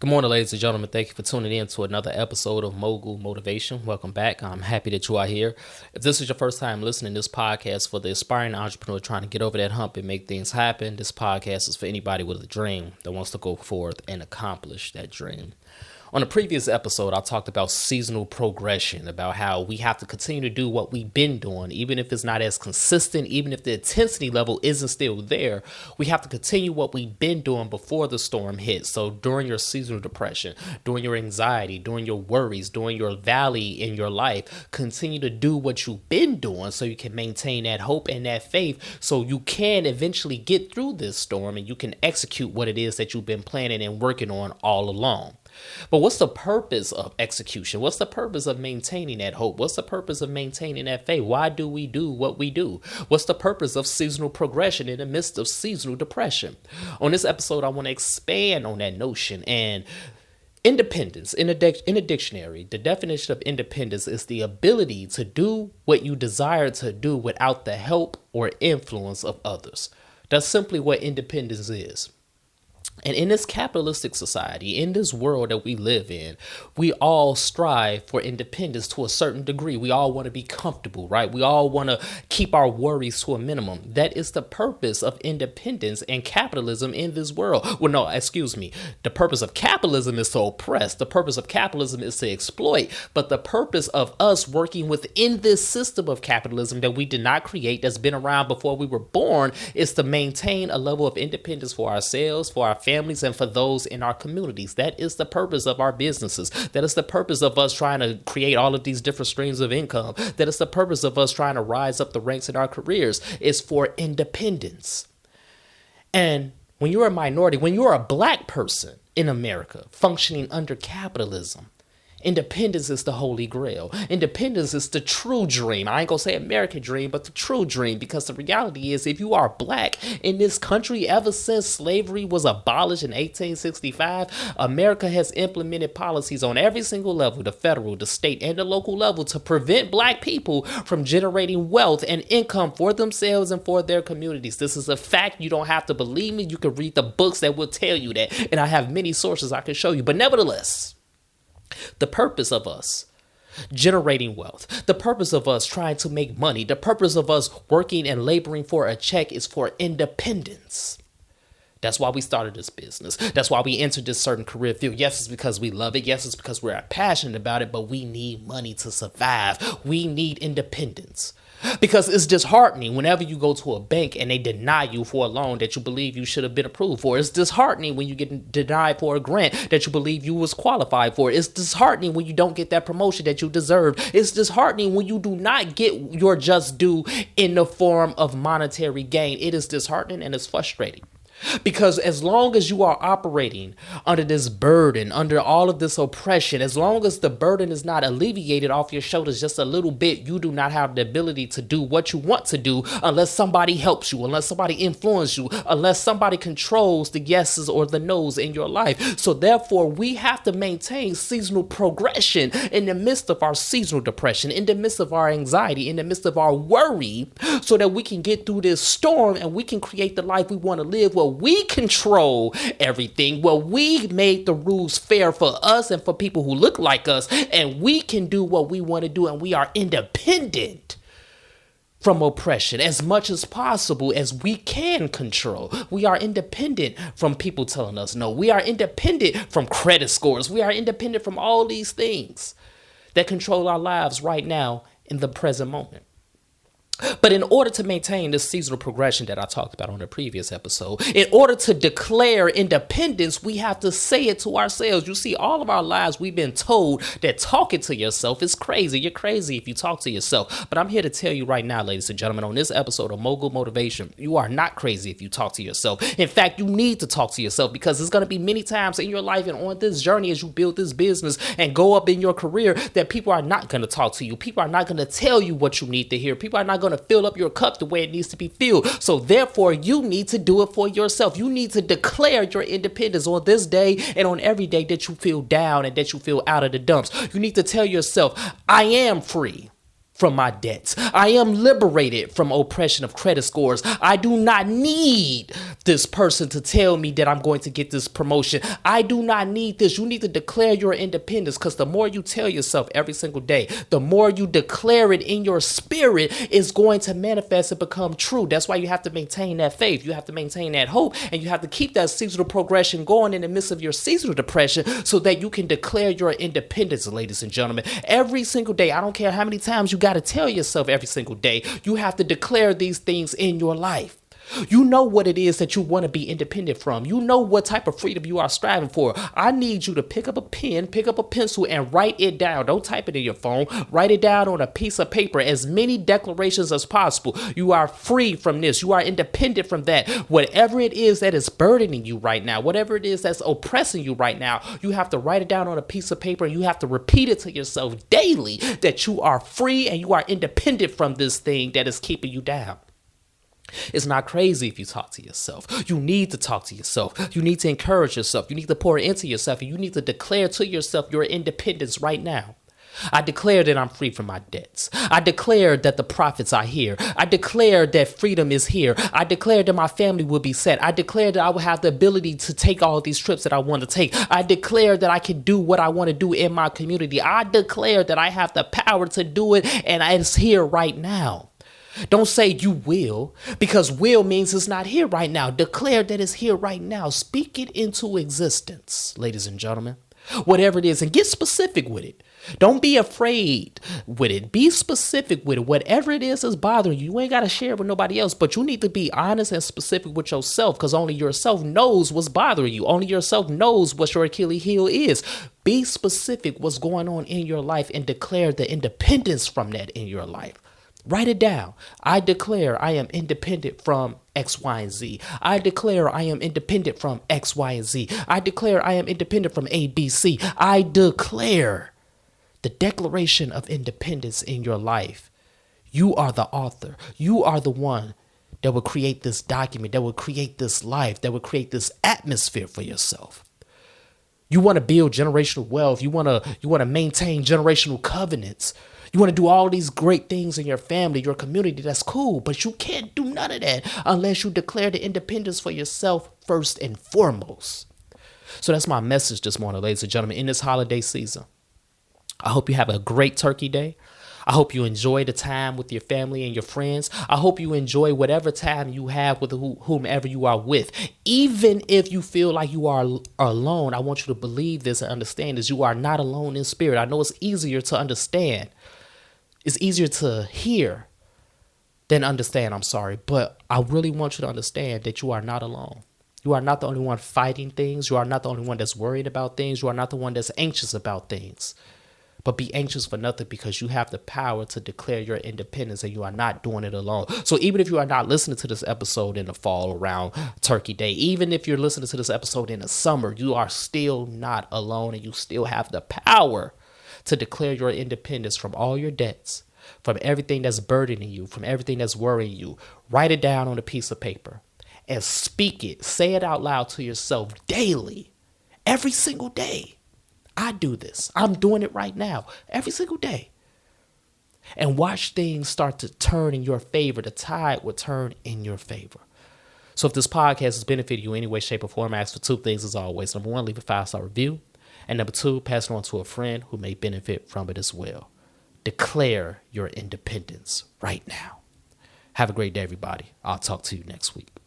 Good morning, ladies and gentlemen. Thank you for tuning in to another episode of Mogul Motivation. Welcome back. I'm happy that you are here. If this is your first time listening to this podcast for the aspiring entrepreneur trying to get over that hump and make things happen, this podcast is for anybody with a dream that wants to go forth and accomplish that dream. On a previous episode, I talked about seasonal progression, about how we have to continue to do what we've been doing, even if it's not as consistent, even if the intensity level isn't still there. We have to continue what we've been doing before the storm hits. So during your seasonal depression, during your anxiety, during your worries, during your valley in your life, continue to do what you've been doing so you can maintain that hope and that faith so you can eventually get through this storm and you can execute what it is that you've been planning and working on all along. But what's the purpose of execution? What's the purpose of maintaining that hope? What's the purpose of maintaining that faith? Why do we do what we do? What's the purpose of seasonal progression in the midst of seasonal depression? On this episode, I want to expand on that notion and independence. In a dictionary, the definition of independence is the ability to do what you desire to do without the help or influence of others. That's simply what independence is. And in this capitalistic society, in this world that we live in, we all strive for independence to a certain degree. We all want to be comfortable, right? We all want to keep our worries to a minimum. That is the purpose of independence and capitalism in this world. Well, no, excuse me. The purpose of capitalism is to oppress. The purpose of capitalism is to exploit. But the purpose of us working within this system of capitalism that we did not create, that's been around before we were born, is to maintain a level of independence for ourselves, for our families, and for those in our communities. That is the purpose of our businesses. That is the purpose of us trying to create all of these different streams of income. That is the purpose of us trying to rise up the ranks in our careers, is for independence. And when you're a minority, when you're a black person in America functioning under capitalism, independence is the holy grail. Independence is the true dream. I ain't gonna say American dream, but the true dream, because the reality is if you are black in this country, ever since slavery was abolished in 1865, America has implemented policies on every single level, the federal, the state, and the local level, to prevent black people from generating wealth and income for themselves and for their communities. This is a fact. You don't have to believe me. You can read the books that will tell you that. And I have many sources I can show you. But nevertheless, the purpose of us generating wealth, the purpose of us trying to make money, the purpose of us working and laboring for a check is for independence. That's why we started this business. That's why we entered this certain career field. Yes, it's because we love it. Yes, it's because we're passionate about it, but we need money to survive. We need independence. Because it's disheartening whenever you go to a bank and they deny you for a loan that you believe you should have been approved for. It's disheartening when you get denied for a grant that you believe you was qualified for. It's disheartening when you don't get that promotion that you deserve. It's disheartening when you do not get your just due in the form of monetary gain. It is disheartening and it's frustrating. Because as long as you are operating under this burden, under all of this oppression, as long as the burden is not alleviated off your shoulders just a little bit, you do not have the ability to do what you want to do unless somebody helps you, unless somebody influences you, unless somebody controls the yeses or the nos in your life. So therefore, we have to maintain seasonal progression in the midst of our seasonal depression, in the midst of our anxiety, in the midst of our worry, so that we can get through this storm and we can create the life we want to live. Well, we control everything. Well, we made the rules fair for us and for people who look like us, and we can do what we want to do, and we are independent from oppression as much as possible as we can control. We are independent from people telling us no. We are independent from credit scores. We are independent from all these things that control our lives right now in the present moment. But in order to maintain this seasonal progression that I talked about on the previous episode, in order to declare independence, we have to say it to ourselves. You see, all of our lives, we've been told that talking to yourself is crazy. You're crazy if you talk to yourself. But I'm here to tell you right now, ladies and gentlemen, on this episode of Mogul Motivation, you are not crazy if you talk to yourself. In fact, you need to talk to yourself, because there's going to be many times in your life and on this journey as you build this business and go up in your career that people are not going to talk to you. People are not going to tell you what you need to hear. People are not going to fill up your cup the way it needs to be filled. So therefore, you need to do it for yourself. You need to declare your independence on this day and on every day that you feel down and that you feel out of the dumps. You need to tell yourself, I am free from my debts. I am liberated from oppression of credit scores. I do not need this person to tell me that I'm going to get this promotion. I do not need this. You need to declare your independence, because the more you tell yourself every single day, the more you declare it in your spirit, is going to manifest and become true. That's why you have to maintain that faith. You have to maintain that hope, and you have to keep that seasonal progression going in the midst of your seasonal depression, so that you can declare your independence, ladies and gentlemen. Every single day, I don't care how many times you got to tell yourself every single day, you have to declare these things in your life. You know what it is that you want to be independent from. You know what type of freedom you are striving for. I need you to pick up a pen, pick up a pencil, and write it down. Don't type it in your phone. Write it down on a piece of paper. As many declarations as possible. You are free from this. You are independent from that. Whatever it is that is burdening you right now, whatever it is that's oppressing you right now, you have to write it down on a piece of paper, and you have to repeat it to yourself daily that you are free and you are independent from this thing that is keeping you down. It's not crazy if you talk to yourself. You need to talk to yourself. You need to encourage yourself. You need to pour into yourself, and you need to declare to yourself your independence right now. I declare that I'm free from my debts. I declare that the prophets are here. I declare that freedom is here. I declare that my family will be set. I declare that I will have the ability to take all these trips that I want to take. I declare that I can do what I want to do in my community. I declare that I have the power to do it, and it's here right now. Don't say you will, because will means it's not here right now. Declare that it's here right now. Speak it into existence, ladies and gentlemen. Whatever it is, and get specific with it. Don't be afraid with it. Be specific with it. Whatever it is that's bothering you, you ain't got to share it with nobody else, but you need to be honest and specific with yourself, because only yourself knows what's bothering you. Only yourself knows what your Achilles heel is. Be specific what's going on in your life and declare the independence from that in your life. Write it down. I declare I am independent from X, Y, and Z. I declare I am independent from X, Y, and Z. I declare I am independent from A, B, C. I declare the declaration of independence in your life. You are the author. You are the one that will create this document, that will create this life, that will create this atmosphere for yourself. You want to build generational wealth. You want to maintain generational covenants. You want to do all these great things in your family, your community. That's cool, but you can't do none of that unless you declare the independence for yourself first and foremost. So that's my message this morning, ladies and gentlemen, in this holiday season. I hope you have a great Turkey Day. I hope you enjoy the time with your family and your friends. I hope you enjoy whatever time you have with whomever you are with. Even if you feel like you are alone, I want you to believe this and understand this. You are not alone in spirit. I know it's easier to understand. It's easier to hear than understand, but I really want you to understand that you are not alone. You are not the only one fighting things. You are not the only one that's worried about things. You are not the one that's anxious about things. But be anxious for nothing, because you have the power to declare your independence, and you are not doing it alone. So even if you are not listening to this episode in the fall around Turkey Day, even if you're listening to this episode in the summer, you are still not alone, and you still have the power to declare your independence from all your debts, from everything that's burdening you, from everything that's worrying you. Write it down on a piece of paper and speak it. Say it out loud to yourself daily, every single day. I do this. I'm doing it right now, every single day. And watch things start to turn in your favor. The tide will turn in your favor. So if this podcast has benefited you in any way, shape, or form, I ask for two things as always. Number one, leave a 5-star review. And number two, pass it on to a friend who may benefit from it as well. Declare your independence right now. Have a great day, everybody. I'll talk to you next week.